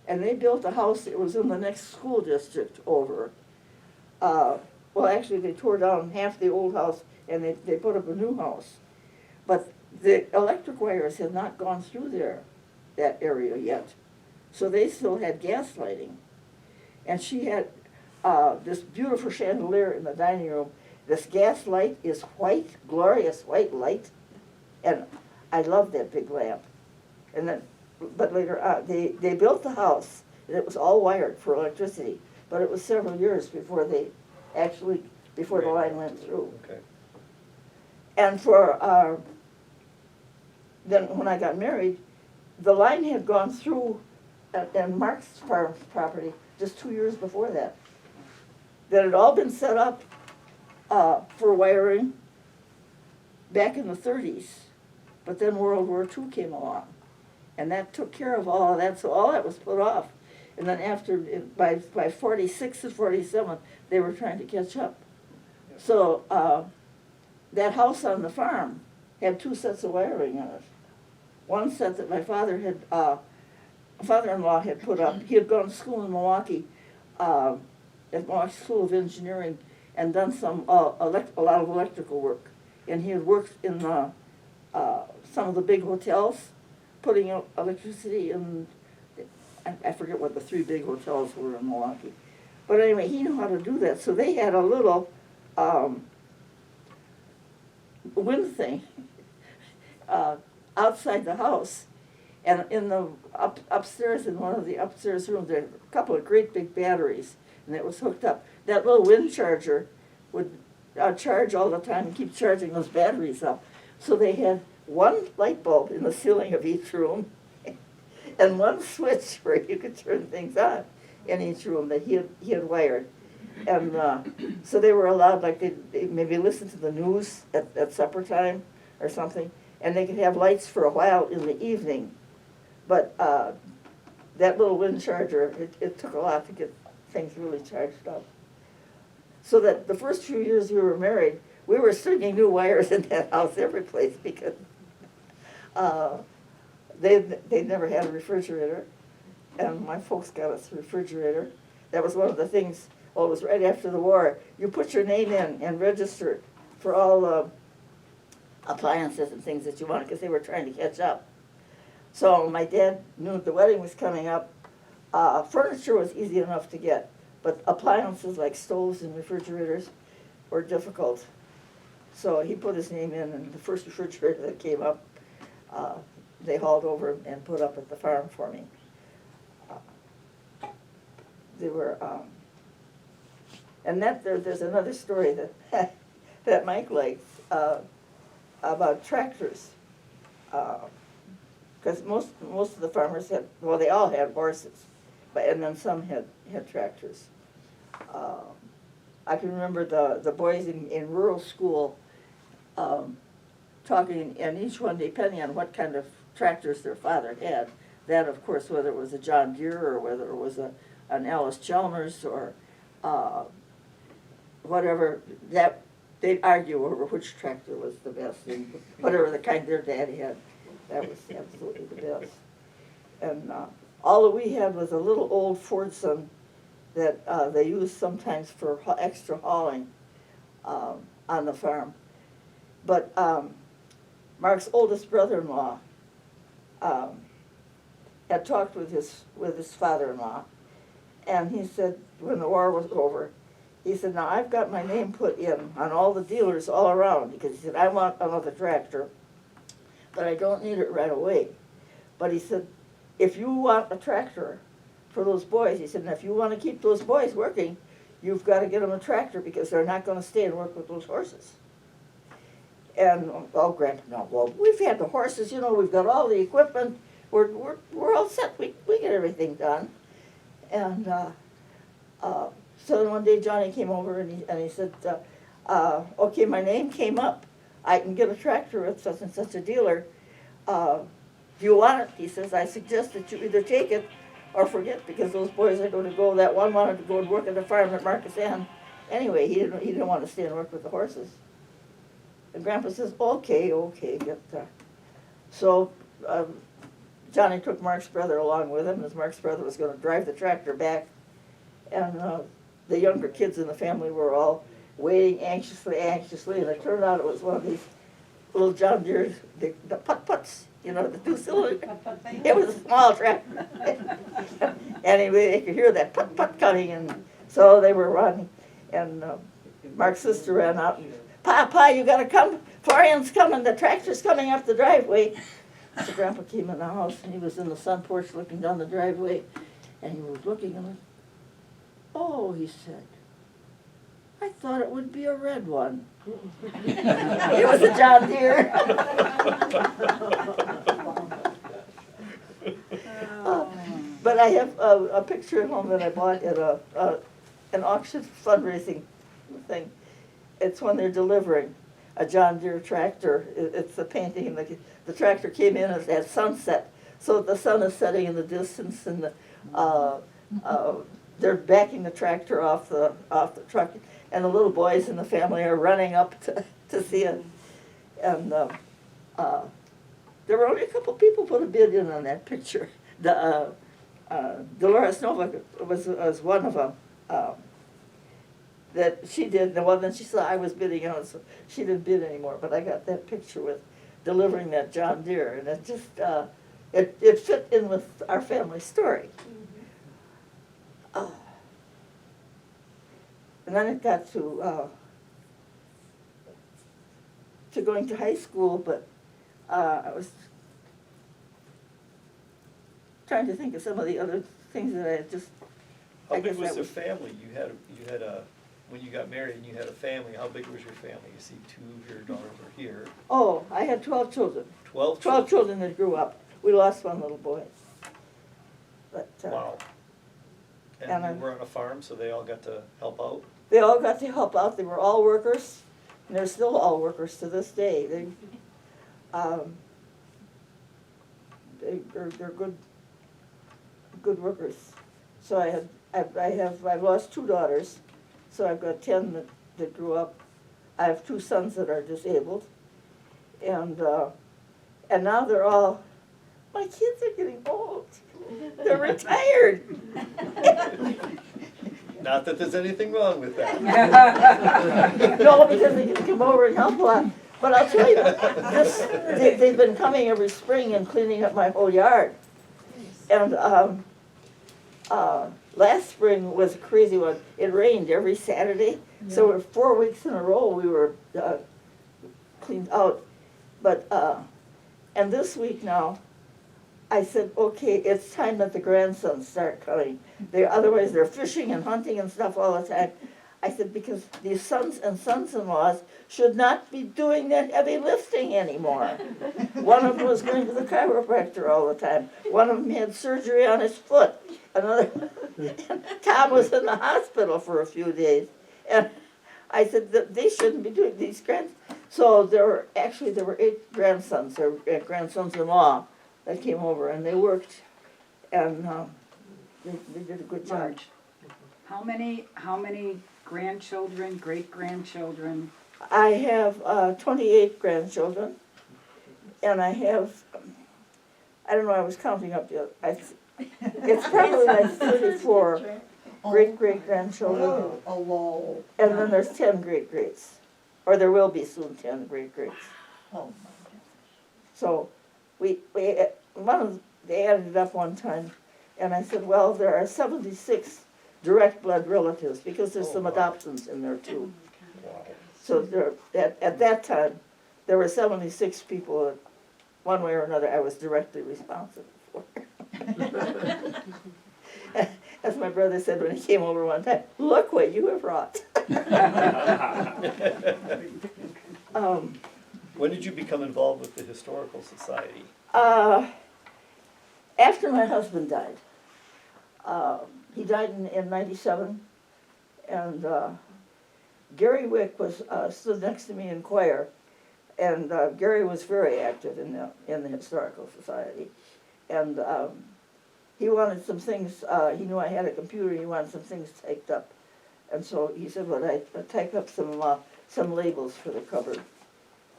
and they built a house. It was in the next school district over. Well, actually, they tore down half the old house, and they put up a new house. But the electric wires had not gone through that area yet. So they still had gas lighting. And she had this beautiful chandelier in the dining room. This gas light is white, glorious white light. And I love that big lamp. And then, but later on, they built the house, and it was all wired for electricity. But it was several years before before the line went through. Okay. And then when I got married, the line had gone through and Mark's farm property just 2 years before that. That had all been set up for wiring back in the 30s. But then World War II came along, and that took care of all of that, so all that was put off. And then by 46 and 47, they were trying to catch up. So that house on the farm had 2 sets of wiring in it. One set that my father-in-law had put up. He had gone to school in Milwaukee, at Milwaukee School of Engineering, and done a lot of electrical work. And he had worked in some of the big hotels, putting out electricity in, I forget what the 3 big hotels were in Milwaukee. But anyway, he knew how to do that. So they had a little wind thing outside the house. And in the upstairs, in one of the upstairs rooms, there were a couple of great big batteries, and it was hooked up. That little wind charger would charge all the time and keep charging those batteries up. So they had one light bulb in the ceiling of each room, and one switch where you could turn things on in each room that he had wired. And so they were allowed, like they maybe listen to the news at supper time or something, and they could have lights for a while in the evening. But that little wind charger, it took a lot to get things really charged up. So that the first few years we were married, we were stringing new wires in that house every place because they never had a refrigerator, and my folks got us a refrigerator. That was one of the things. Well, it was right after the war. You put your name in and registered for all appliances and things that you wanted because they were trying to catch up. So my dad knew the wedding was coming up. Furniture was easy enough to get, but appliances like stoves and refrigerators were difficult. So he put his name in, and the first refrigerator that came up, they hauled over and put up at the farm for me. They were, and there's another story that that Mike likes about tractors. Because most of the farmers had, well, they all had horses, and then some had tractors. I can remember the boys in rural school talking, and each one, depending on what kind of tractors their father had, that, of course, whether it was a John Deere or whether it was an Alice Chalmers or whatever, that they'd argue over which tractor was the best, and whatever the kind their daddy had. That was absolutely the best. And all that we had was a little old Fordson that they used sometimes for extra hauling on the farm. But Mark's oldest brother-in-law had talked with his father-in-law, and he said, when the war was over, he said, now I've got my name put in on all the dealers all around, because he said, I want another tractor, but I don't need it right away. But he said, if you want a tractor for those boys, he said, and if you want to keep those boys working, you've got to get them a tractor because they're not going to stay and work with those horses. And, oh, Grandpa, no, well, we've had the horses, you know, we've got all the equipment, we're all set, we get everything done. And so one day Johnny came over and he said, okay, my name came up. I can get a tractor with such and such a dealer. If you want it, he says, I suggest that you either take it or forget, because those boys are going to go. That one wanted to go and work at the farm at Marcus Ann. Anyway, he didn't want to stay and work with the horses. And Grandpa says, okay, get there. So Johnny took Mark's brother along with him, as Mark's brother was gonna drive the tractor back. And the younger kids in the family were all waiting anxiously, and it turned out it was one of these little John Deere, the putt-putts, you know, the two-cylinder. It was a small tractor. Anyway, they could hear that putt-putt coming, and so they were running. And Mark's sister ran out, and, Pa, you gotta come, Florian's coming, the tractor's coming up the driveway. So Grandpa came in the house, and he was in the sun porch looking down the driveway, and he was looking, and oh, he said, I thought it would be a red one. It was a John Deere. But I have a picture at home that I bought at an auction fundraising thing. It's when they're delivering a John Deere tractor. It's the painting, and the tractor came in at sunset, so the sun is setting in the distance, and they're backing the tractor off the truck, and the little boys in the family are running up to see it. And there were only a couple people put a bid in on that picture. Dolores Novak was one of them. That she did, the one that she saw I was bidding on, so she didn't bid anymore, but I got that picture with delivering that John Deere, and it just, it fit in with our family story. And then it got to going to high school, but I was trying to think of some of the other things that I had just. How big was the family? You had a when you got married and you had a family. How big was your family? You see, 2 of your daughters are here. Oh, I had 12 children. 12 children that grew up. We lost one little boy. But wow. And you were on a farm, so they all got to help out? They all got to help out. They were all workers, and they're still all workers to this day. They're good workers. So I've lost 2 daughters, so I've got 10 that grew up. I have 2 sons that are disabled, and now they're all, my kids are getting old. They're retired. Not that there's anything wrong with that. No, because they can come over and help a lot. But I'll tell you, they've been coming every spring and cleaning up my whole yard. And last spring was a crazy one. It rained every Saturday, so for 4 weeks in a row we were cleaned out. But and this week now, I said, okay, it's time that the grandsons start coming. Otherwise they're fishing and hunting and stuff all the time. I said, because these sons and sons-in-laws should not be doing that heavy lifting anymore. One of them was going to the chiropractor all the time. One of them had surgery on his foot. Tom was in the hospital for a few days. And I said that they shouldn't be doing these So there were 8 grandsons, or grandsons-in-law, that came over, and they worked, and they did a good job. Marge, how many grandchildren, great-grandchildren? I have 28 grandchildren, and I have, I don't know, I was counting up yet. It's probably like 34 great-great-grandchildren, and then there's 10 great-greats, or there will be soon 10 great-greats. Oh, my goodness. So they added it up one time, and I said, well, there are 76 direct blood relatives, because there's some adoptions in there too. Wow. So at that time, there were 76 people that, one way or another, I was directly responsible for. As my brother said when he came over one time, look what you have wrought. When did you become involved with the Historical Society? After my husband died. He died in 97, and Gary Wick stood next to me in choir, and Gary was very active in the Historical Society, and he wanted some things. He knew I had a computer. He wanted some things typed up, and so he said, "Well, I type up some labels for the cupboard,"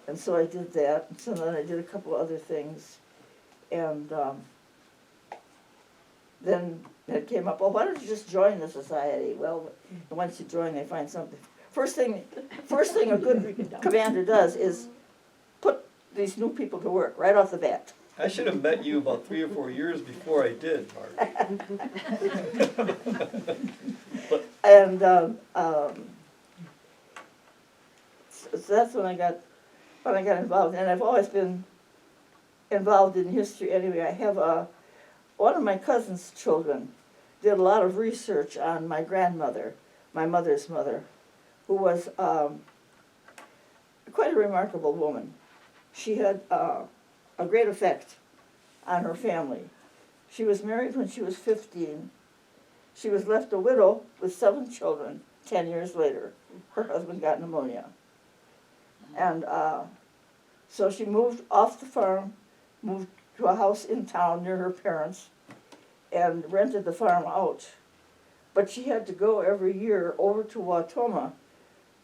and so I did that. And so then I did a couple other things, and then it came up, well, why don't you just join the society? Well, once you join, they find something. First thing a good commander does is put these new people to work right off the bat. I should have met you about 3 or 4 years before I did, Marge. But And so that's when I got involved, and I've always been involved in history anyway. I have one of my cousin's children did a lot of research on my grandmother, my mother's mother, who was quite a remarkable woman. She had a great effect on her family. She was married when she was 15. She was left a widow with 7 children 10 years later. Her husband got pneumonia. And so she moved off the farm, moved to a house in town near her parents, and rented the farm out. But she had to go every year over to Wautoma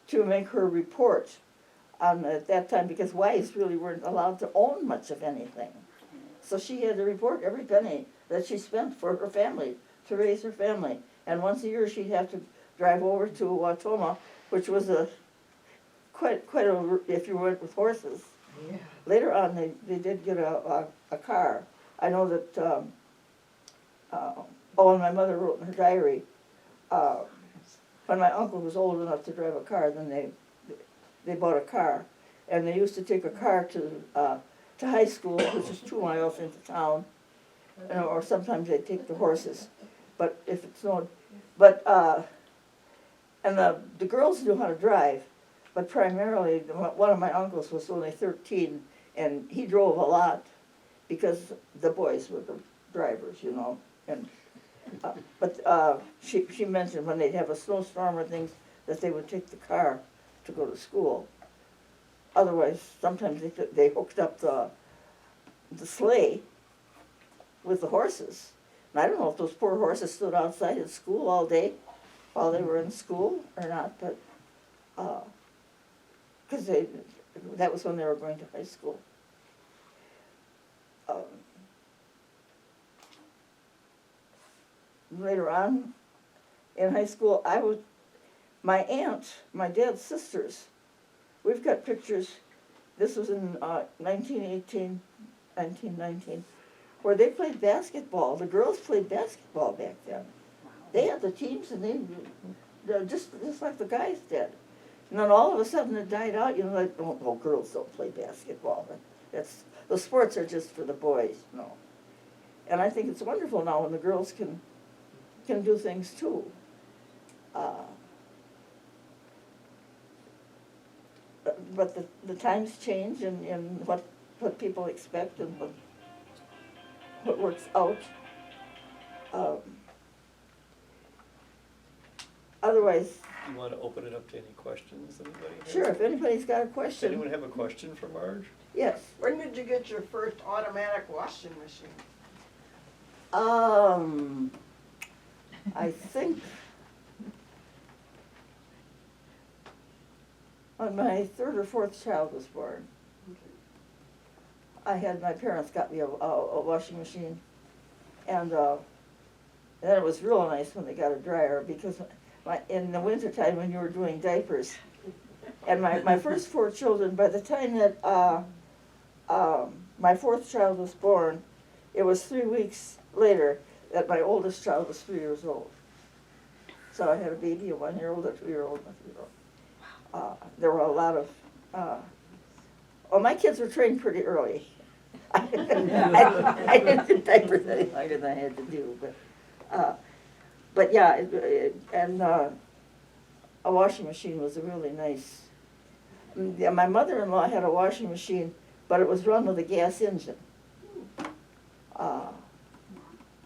to make her report on at that time, because wives really weren't allowed to own much of anything. So she had to report every penny that she spent for her family, to raise her family. And once a year she'd have to drive over to Wautoma, which was quite a, if you went with horses. Yeah. Later on, they did get a car. I know that, and my mother wrote in her diary, when my uncle was old enough to drive a car, then they bought a car. And they used to take a car to high school, which is 2 miles into town, or sometimes they'd take the horses. But if it snowed, and the girls knew how to drive, but primarily, one of my uncles was only 13, and he drove a lot because the boys were the drivers, you know. And she mentioned when they'd have a snowstorm or things that they would take the car to go to school. Otherwise, sometimes they hooked up the sleigh with the horses. And I don't know if those poor horses stood outside at school all day while they were in school or not, but because that was when they were going to high school. Later on in high school, my aunt, my dad's sisters, we've got pictures, this was in 1918, 1919, where they played basketball. The girls played basketball back then. They had the teams, and they just like the guys did. And then all of a sudden it died out, you know, like, oh, girls don't play basketball. The sports are just for the boys, you know. And I think it's wonderful now when the girls can do things too. But the times change, and what people expect and what works out. Otherwise, you want to open it up to any questions anybody has? sure, if anybody's got a Does question. anyone have a question for Marge? Yes. When did you get your first automatic washing machine? I think when my 3rd or 4th child was born, my parents got me a washing machine, and then it was real nice when they got a dryer, because in the wintertime when you were doing diapers, and my first 4 children, by the time that my 4th child was born, it was 3 weeks later that my oldest child was 3 years old. So I had a baby, a 1-year-old, a 2-year-old, and a 3-year-old. There were a lot of, my kids were trained pretty early. I didn't do diapers any longer than I had to do, but yeah, a washing machine was a really nice. Yeah, my mother-in-law had a washing machine, but it was run with a gas engine.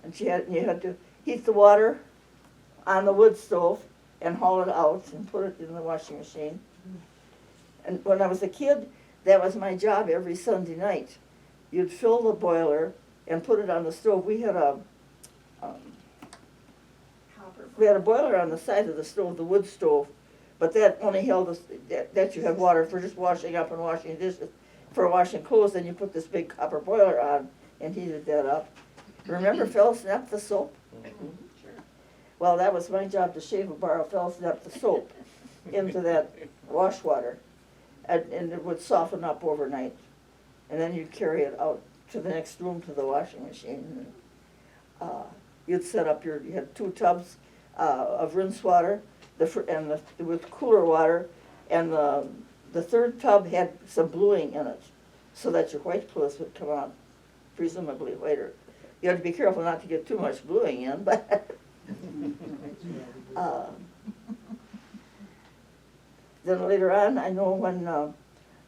And you had to heat the water on the wood stove and haul it out and put it in the washing machine. And when I was a kid, that was my job every Sunday night. You'd fill the boiler and put it on the stove. We had a boiler on the side of the stove, the wood stove, but that only held that you had water for just washing up and washing dishes. For washing clothes, then you put this big copper boiler on and heated that up. Remember Phil Snap the soap? Well, that was my job, to shave a bar of Fels-Naphtha soap into that wash water, and it would soften up overnight. And then you'd carry it out to the next room to the washing machine. And, you'd set up you had 2 tubs of rinse water, with cooler water, and the third tub had some bluing in it, so that your white clothes would come out presumably later. You have to be careful not to get too much bluing in, but then later on, I know when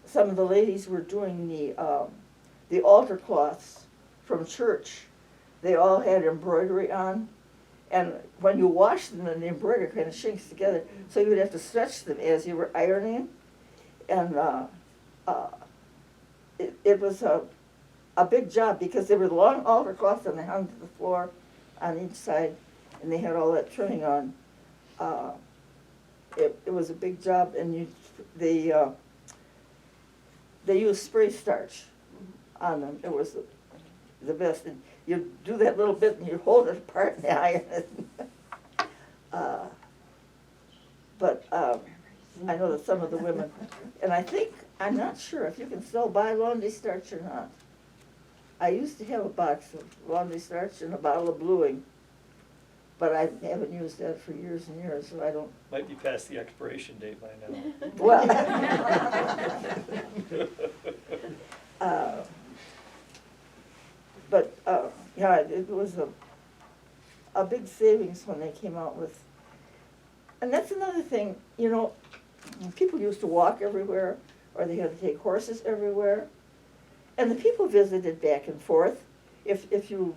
some of the ladies were doing the altar cloths from church, they all had embroidery on, and when you wash them, then the embroidery kind of shrinks together, so you would have to stretch them as you were ironing, and it was a big job, because they were long altar cloths and they hung to the floor on each side, and they had all that trimming on. It was a big job, and they used spray starch on them. It was the best. And you do that little bit and you hold it apart in the iron. But I know that some of the women, and I'm not sure if you can still buy laundry starch or not. I used to have a box of laundry starch and a bottle of bluing, but I haven't used that for years and years, so I don't. Might be past the expiration date by now. Well, yeah, it was a big savings when they came out with, and that's another thing, you know, people used to walk everywhere, or they had to take horses everywhere, and the people visited back and forth. If you're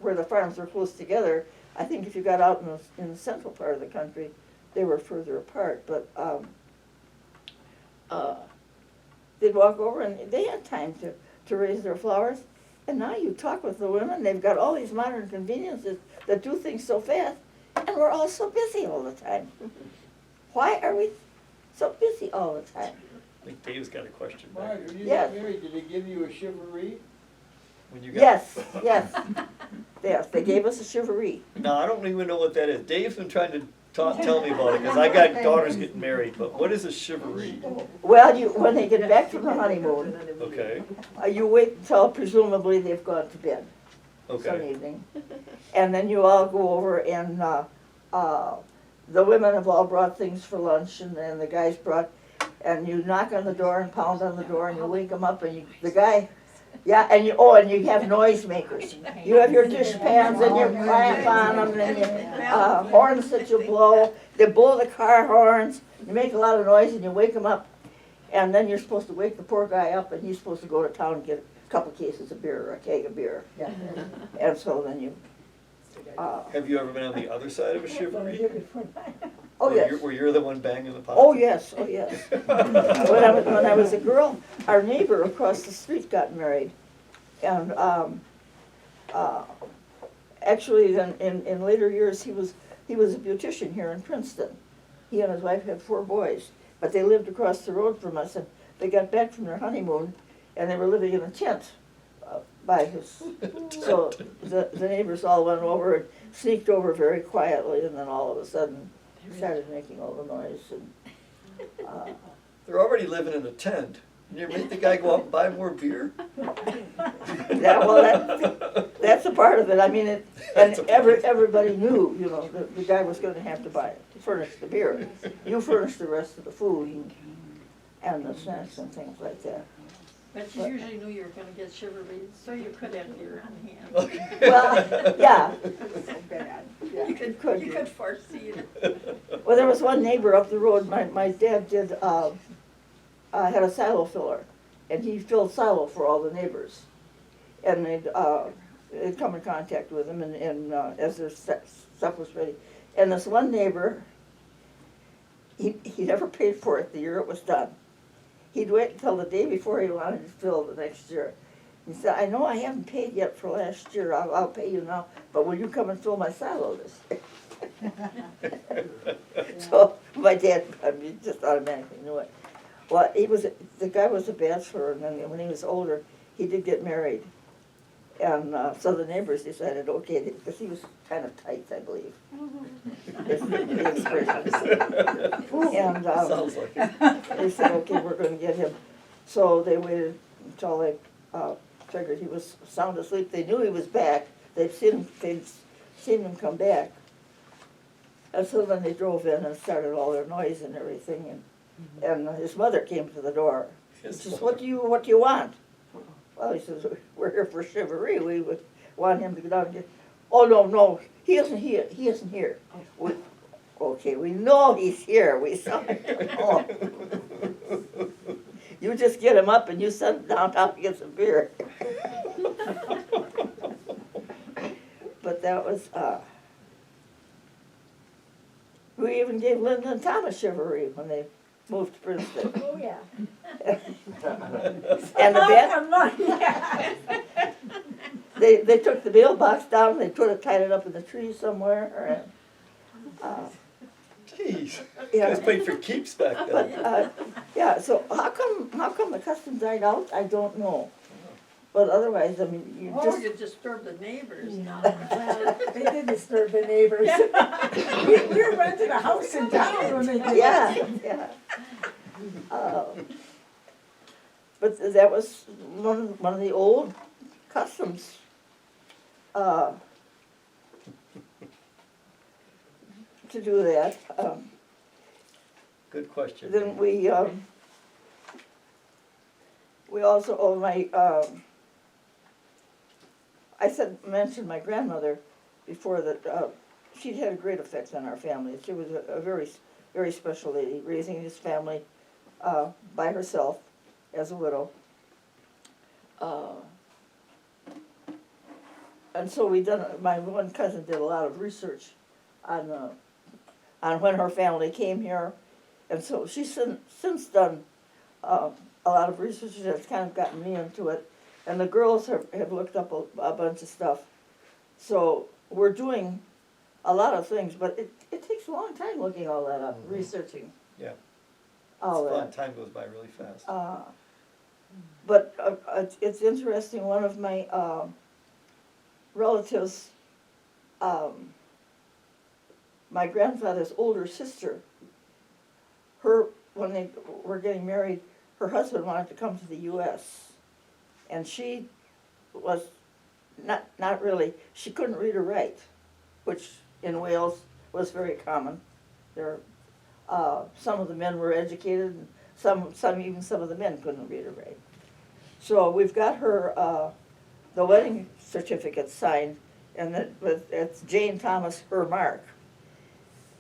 where the farms were close together, I think if you got out in the central part of the country, they were further apart, but they'd walk over and they had time to raise their flowers. And now you talk with the women, they've got all these modern conveniences that do things so fast, and we're all so busy all the time. Why are we so busy all the time? I think Dave's got a question back Marge, there. when you Yes. got married, did they give you a chivalry? When you got. Yes, yes, they gave us a chivalry. No, I don't even know what that is. Dave's been trying to tell me about it, because I got daughters getting married, but what is a chivalry? Well, when they get back from the honeymoon, Okay, you wait until presumably they've gone to bed some okay. evening. And then you all go over and the women have all brought things for lunch, and then the guys brought, and you knock on the door and pound on the door and you wake them up, and the guy, yeah, and you have noisemakers. You have your dishpans and your clamp on them, and your horns that you blow. They blow the car horns. You make a lot of noise and you wake them up. And then you're supposed to wake the poor guy up, and he's supposed to go to town and get a couple cases of beer or a keg of beer. And so then you. Have you ever been on the other side of a chivalry? Oh, yes. Where you're the one banging the pot? Oh, yes, oh, yes. When I was a girl, our neighbor across the street got married. And actually, then in later years, he was a beautician here in Princeton. He and his wife had 4 boys, but they lived across the road from us, and they got back from their honeymoon, and they were living in a tent by his. So the neighbors all went over and sneaked over very quietly, and then all of a sudden started making all the noise. And They're already living in a tent. And you make the guy go out and buy more beer? yeah, well, that's a part of it. I mean, everybody knew, you know, the guy was going to have to furnish the beer. You furnish the rest of the food and the snacks and things like that. But you usually knew you were gonna get chivalry, so you could have beer on hand. Okay. Well, yeah. So bad. You could you be. could foresee it. Well, there was one neighbor up the road. My dad had a silo filler, and he filled silo for all the neighbors, and they'd come in contact with him, and as their stuff was ready. And this one neighbor, he never paid for it the year it was done. He'd wait until the day before he wanted to fill the next year. He said, "I know I haven't paid yet for last year. I'll pay you now, but will you come and fill my silo this year?" So my dad, just automatically knew it. Well, the guy was a bachelor, and then when he was older, he did get married. And so the neighbors decided, okay, because he was kind of tight, I believe. Is the expression. And Sounds like it. they said, okay, we're gonna get him. So they waited until they figured he was sound asleep. They knew he was back. They'd seen him come back. And so then they drove in and started all their noise and everything. And his mother came to the door. She His says, mother. what do you want? Well, he says, we're here for chivalry. We would want him to go down and get, oh, no, he isn't here. He isn't here. Okay, we know he's here. We saw him. Oh. You just get him up and you send him downtown to get some beer. But that was, we even gave Linda and Thomas chivalry when they moved to Princeton. Oh, yeah. And the bed, they took the mailbox down, they tied it up in the tree somewhere, and, Jeez, Yeah. guys played for keeps back but, then. yeah, so how come the custom died out, I don't know. But otherwise, I mean, you Oh, just, you disturb the neighbors. Well, they did disturb the neighbors. We rented a house in town when they did that. yeah. But that was one of the old customs. To do that. Good question. Then we also, mentioned my grandmother before that, she'd had a great effect on our family. She was a very, very special lady, raising this family, by herself as a widow. And so my one cousin did a lot of research on when her family came here. And so she's since done a lot of research that's kind of gotten me into it. And the girls have looked up a bunch of stuff. So we're doing a lot of things, but it takes a long time looking all that up, researching Yeah. all It's that. fun, time goes by really fast. But it's interesting, one of my relatives, my grandfather's older sister, when they were getting married, her husband wanted to come to the US. And she was not really, she couldn't read or write, which in Wales was very common. Some of the men were educated, and some of the men couldn't read or write. So we've got her, the wedding certificate signed, and it's Jane Thomas, her mark.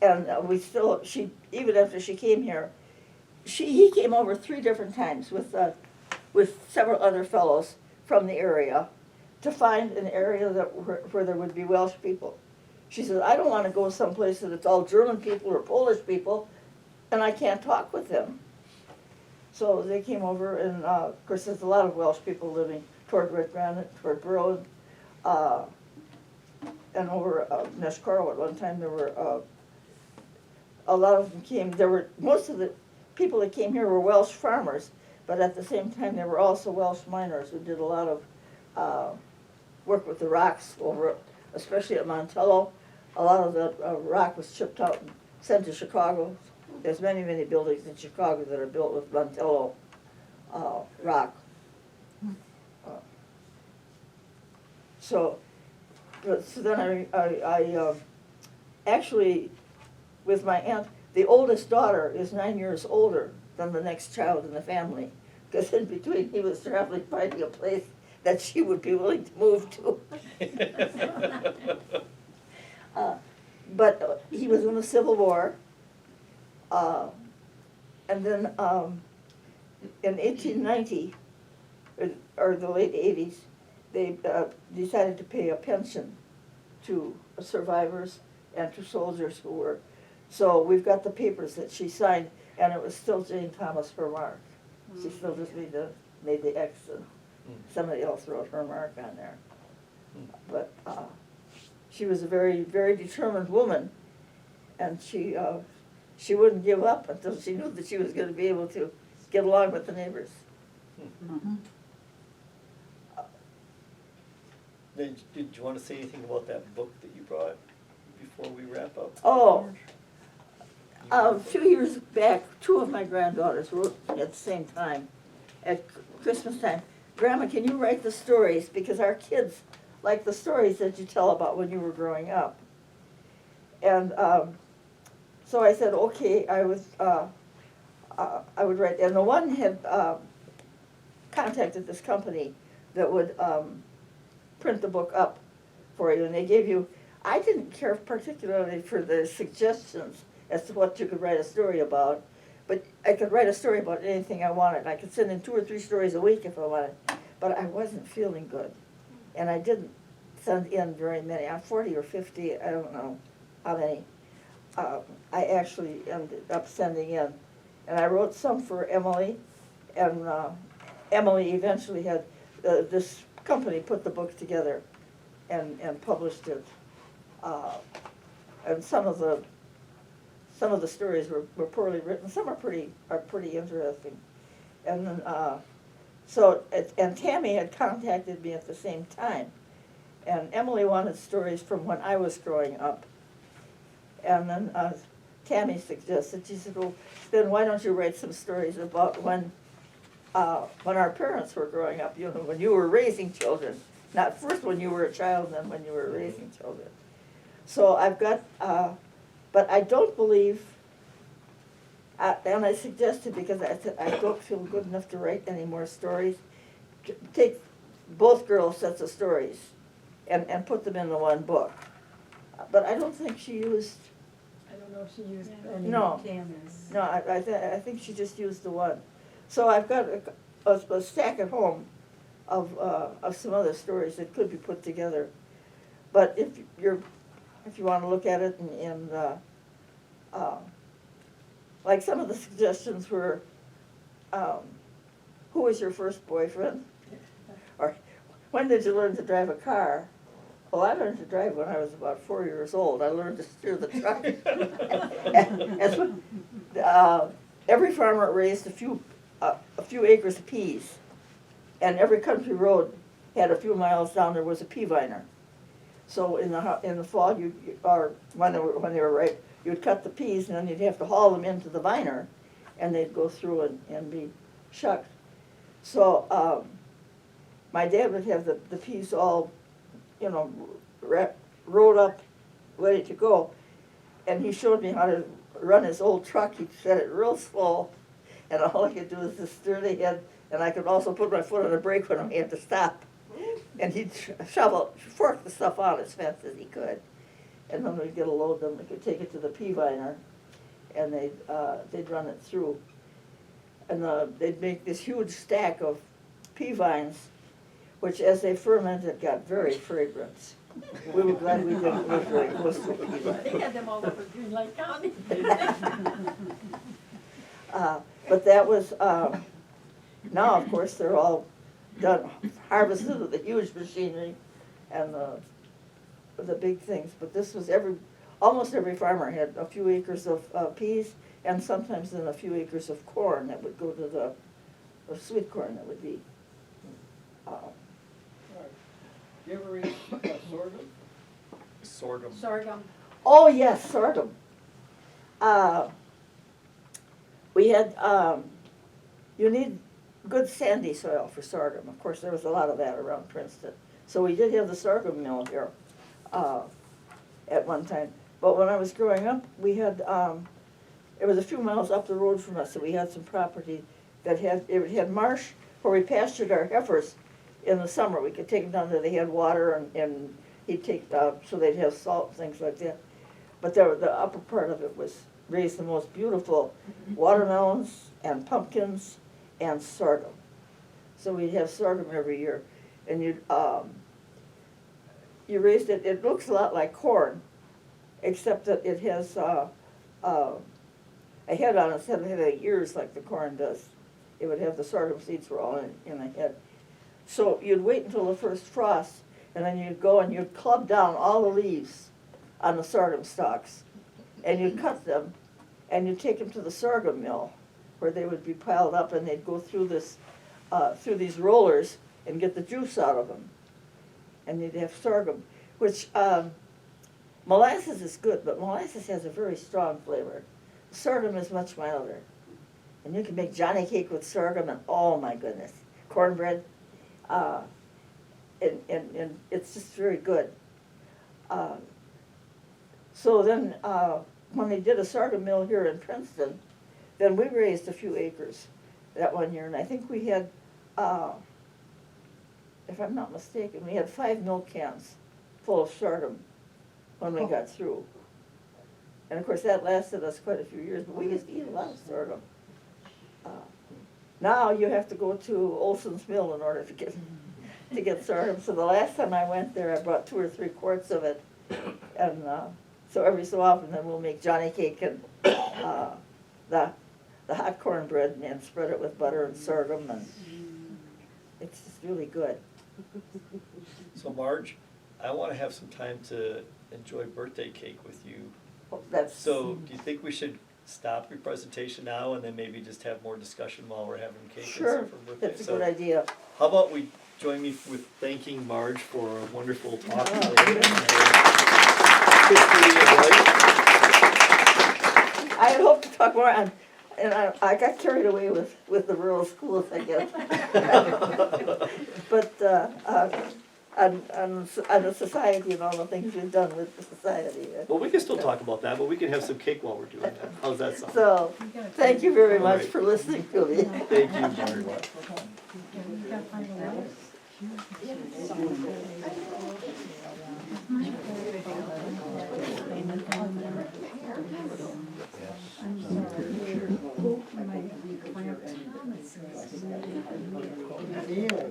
And even after she came here, he came over 3 different times with several other fellows from the area to find an area where there would be Welsh people. She said, I don't want to go someplace that it's all German people or Polish people, and I can't talk with them. So they came over, and of course there's a lot of Welsh people living toward Red Granite, toward Burrow, and over Neshcaro at one time. There were a lot of them came. Most of the people that came here were Welsh farmers, but at the same time there were also Welsh miners who did a lot of work with the rocks over, especially at Montello. A lot of the rock was chipped out and sent to Chicago. There's many, many buildings in Chicago that are built with Montello rock. So then I actually, with my aunt, the oldest daughter is 9 years older than the next child in the family, because in between he was traveling, finding a place that she would be willing to move to. But he was in the Civil War, and then in 1890, or the late 80s, they decided to pay a pension to survivors and to soldiers who were. So we've got the papers that she signed, and it was still Jane Thomas, her mark. She still just made the X, and somebody else wrote her mark on there. But she was a very, very determined woman, and she wouldn't give up until she knew that she was going to be able to get along with the neighbors. Then, did you wanna say anything about that book that you brought before we wrap up? Oh, Marge? a few years back, two of my granddaughters wrote at the same time, at Christmas time, Grandma, can you write the stories? Because our kids like the stories that you tell about when you were growing up. And so I said, okay, I would write, and the one had contacted this company that would print the book up for you, and they gave you, I didn't care particularly for the suggestions as to what you could write a story about, but I could write a story about anything I wanted. I could send in 2 or 3 stories a week if I wanted, but I wasn't feeling good, and I didn't send in very many. I'm 40 or 50, I don't know how many. I actually ended up sending in, and I wrote some for Emily, and Emily eventually had this company put the book together and published it. And some of the stories were poorly written. Some are pretty interesting. And then and Tammy had contacted me at the same time, and Emily wanted stories from when I was growing up. And then Tammy suggested, she said, well, then why don't you write some stories about when our parents were growing up, you know, when you were raising children. Not first when you were a child, then when you were raising children. So I've got, but I don't believe, and I suggested, because I said I don't feel good enough to write any more stories, take both girls' sets of stories and put them in the one book. But I don't think she used, I don't know if she used any No. cameras. no, I think she just used the one. So I've got a stack at home of some other stories that could be put together. But if you want to look at it and like some of the suggestions were, who was your first boyfriend? Or when did you learn to drive a car? Well, I learned to drive when I was about 4 years old. I learned to steer the truck. Every farmer raised a few acres of peas, and every country road had a few miles down there was a pea viner. So in the fall, when they were ripe, you'd cut the peas, and then you'd have to haul them into the viner, and they'd go through and be shucked. So my dad would have the peas all, you know, rolled up, ready to go, and he showed me how to run his old truck. He set it real slow, and all I could do was just steer the head, and I could also put my foot on the brake when I had to stop. And he'd fork the stuff out as fast as he could. And then we'd get a load, then we could take it to the pea viner, and they'd run it through. And they'd make this huge stack of pea vines, which as they fermented got very fragrant. We were glad we didn't live very close to a pea vine. They had them all over Green Lake County. But that was, now of course they're all done, harvested with the huge machinery and the big things. But this was almost every farmer had a few acres of peas, and sometimes then a few acres of corn that would go to the sweet corn that would be. You ever read sorghum? Sorghum. Sorghum. Oh yes, sorghum. We had, you need good sandy soil for sorghum. Of course, there was a lot of that around Princeton. So we did have the sorghum mill here at one time. But when I was growing up, we had, it was a few miles up the road from us, so we had some property that it had marsh where we pastured our heifers in the summer. We could take them down there, they had water, and he'd take, so they'd have salt and things like that. But the upper part of it was raised the most beautiful watermelons and pumpkins and sorghum. So we'd have sorghum every year. And you raised it, it looks a lot like corn, except that it has a head on it instead of having ears like the corn does. It would have the sorghum seeds were all in the head. So you'd wait until the first frost, and then you'd go and you'd club down all the leaves on the sorghum stalks, and you'd cut them, and you'd take them to the sorghum mill, where they would be piled up, and they'd go through these rollers and get the juice out of them. and you'd have sorghum, which, molasses is good, but molasses has a very strong flavor. Sorghum is much milder. And you can make Johnny cake with sorghum and, oh my goodness, cornbread. And it's just very good. So then, when they did a sorghum mill here in Princeton, then we raised a few acres that one year, and I think we had, if I'm not mistaken, we had 5 milk cans full of sorghum when we got through. And of course, that lasted us quite a few years, but we used to eat a lot of sorghum. Now you have to go to Olson's Mill in order to get sorghum. So the last time I went there, I brought 2 or 3 quarts of it, and so every so often then we'll make Johnny cake and the hot cornbread and spread it with butter and sorghum, and it's just really good. So Marge, I wanna have some time to enjoy birthday cake with you. That's So do you think we should stop your presentation now and then maybe just have more discussion while we're having cake and sure. stuff for birthday? That's a So good idea. how about we join me with thanking Marge for a wonderful talk Oh, today. good. History of life. I had hoped to talk more, and I got carried away with the rural schools, I guess. But on the society and all the things we've done with the society. Well, we can still talk about that, but we can have some cake while we're doing that. How's that sound? So, thank you very much Alright. for listening to me. Thank you, Marge. Yeah.